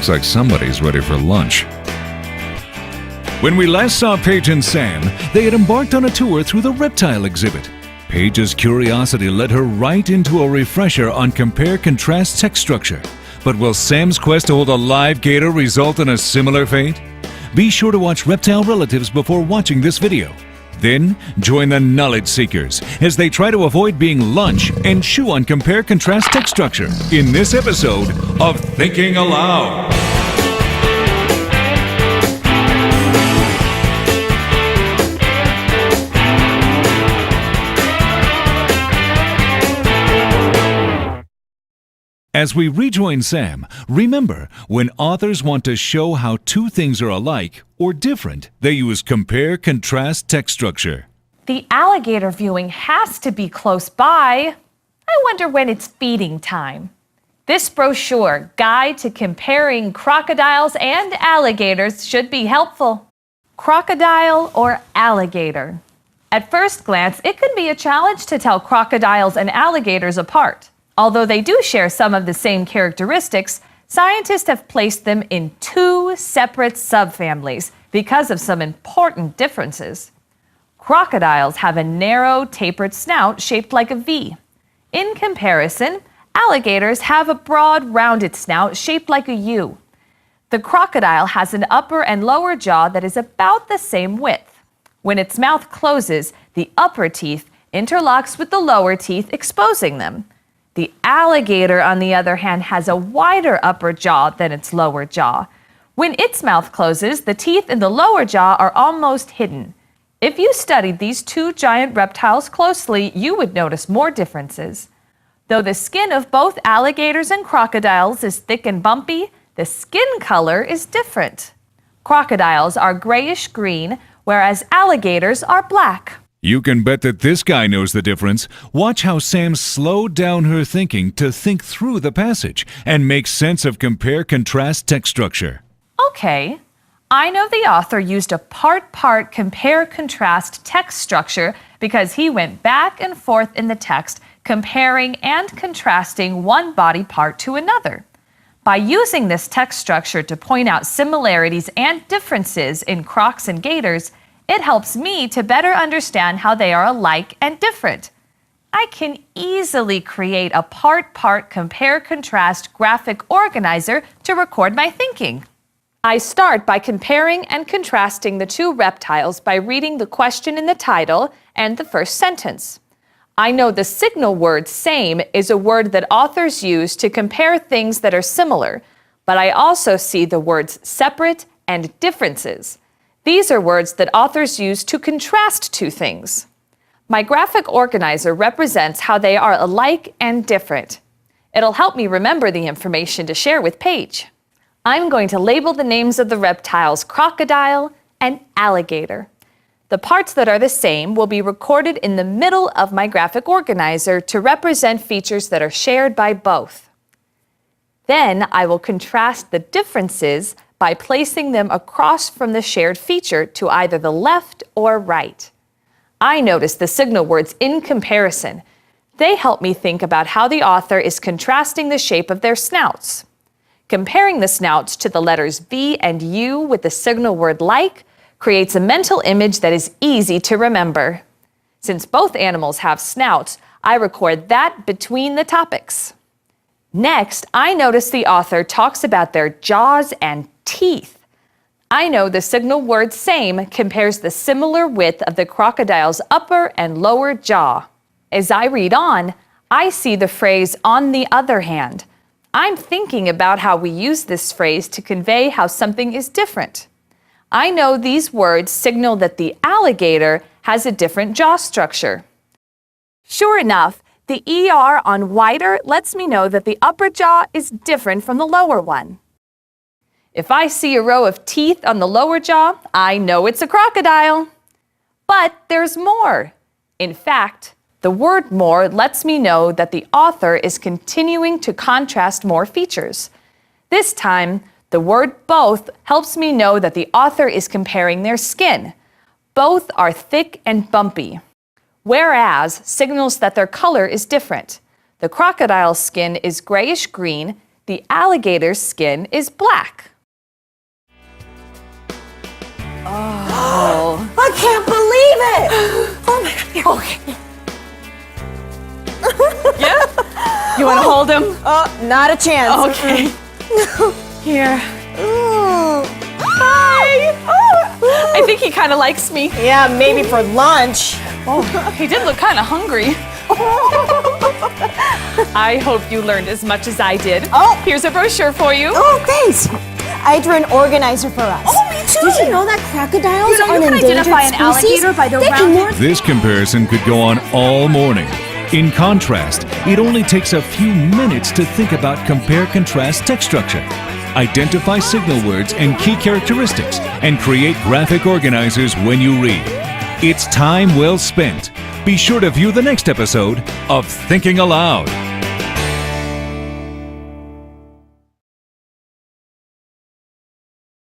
Looks like somebody's ready for lunch. When we last saw Paige and Sam, they had embarked on a tour through the reptile exhibit. Paige's curiosity led her right into a refresher on compare-contrast text structure. But will Sam's quest to hold a live gator result in a similar fate? Be sure to watch Reptile Relatives before watching this video. Then, join the knowledge seekers as they try to avoid being lunch and chew on compare-contrast text structure in this episode of Thinking Aloud. As we rejoin Sam, remember, when authors want to show how two things are alike or different, they use compare-contrast text structure. The alligator viewing has to be close by. I wonder when it's feeding time. This brochure, Guide to Comparing Crocodiles and Alligators, should be helpful. Crocodile or alligator? At first glance, it can be a challenge to tell crocodiles and alligators apart. Although they do share some of the same characteristics, scientists have placed them in two separate subfamilies because of some important differences. Crocodiles have a narrow, tapered snout shaped like a V. In comparison, alligators have a broad, rounded snout shaped like a U. The crocodile has an upper and lower jaw that is about the same width. When its mouth closes, the upper teeth interlocks with the lower teeth, exposing them. The alligator, on the other hand, has a wider upper jaw than its lower jaw. When its mouth closes, the teeth in the lower jaw are almost hidden. If you studied these two giant reptiles closely, you would notice more differences. Though the skin of both alligators and crocodiles is thick and bumpy, the skin color is different. Crocodiles are grayish-green, whereas alligators are black. You can bet that this guy knows the difference. Watch how Sam slowed down her thinking to think through the passage and make sense of compare-contrast text structure. Okay, I know the author used a part-part compare-contrast text structure because he went back and forth in the text, comparing and contrasting one body part to another. By using this text structure to point out similarities and differences in crocs and gators, it helps me to better understand how they are alike and different. I can easily create a part-part compare-contrast graphic organizer to record my thinking. I start by comparing and contrasting the two reptiles by reading the question in the title and the first sentence. I know the signal word same is a word that authors use to compare things that are similar, but I also see the words separate and differences. These are words that authors use to contrast two things. My graphic organizer represents how they are alike and different. It'll help me remember the information to share with Paige. I'm going to label the names of the reptiles crocodile and alligator. The parts that are the same will be recorded in the middle of my graphic organizer to represent features that are shared by both. Then I will contrast the differences by placing them across from the shared feature to either the left or right. I notice the signal words in comparison. They help me think about how the author is contrasting the shape of their snouts. Comparing the snouts to the letters V and U with the signal word like creates a mental image that is easy to remember. Since both animals have snouts, I record that between the topics. Next, I notice the author talks about their jaws and teeth. I know the signal word same compares the similar width of the crocodile's upper and lower jaw. As I read on, I see the phrase on the other hand. I'm thinking about how we use this phrase to convey how something is different. I know these words signal that the alligator has a different jaw structure. Sure enough, the ER on wider lets me know that the upper jaw is different from the lower one. If I see a row of teeth on the lower jaw, I know it's a crocodile. But there's more. In fact, the word more lets me know that the author is continuing to contrast more features. This time, the word both helps me know that the author is comparing their skin. Both are thick and bumpy, whereas signals that their color is different. The crocodile's skin is grayish-green, The alligator's skin is black. Oh. I can't believe it! Oh my God, you're okay. Yeah? You want to hold him? Not a chance. Okay. Here. Ooh. Hi! I think he kind of likes me. Yeah, maybe for lunch. Oh, he did look kind of hungry. I hope you learned as much as I did. Oh. Here's a brochure for you. Oh, thanks. I drew an organizer for us. Oh, me too. Did you know that crocodiles You know, are you an can endangered identify an species? alligator by the They round- can more- This comparison could go on all morning. In contrast, it only takes a few minutes to think about compare-contrast text structure, identify signal words and key characteristics, and create graphic organizers when you read. It's time well spent. Be sure to view the next episode of Thinking Aloud.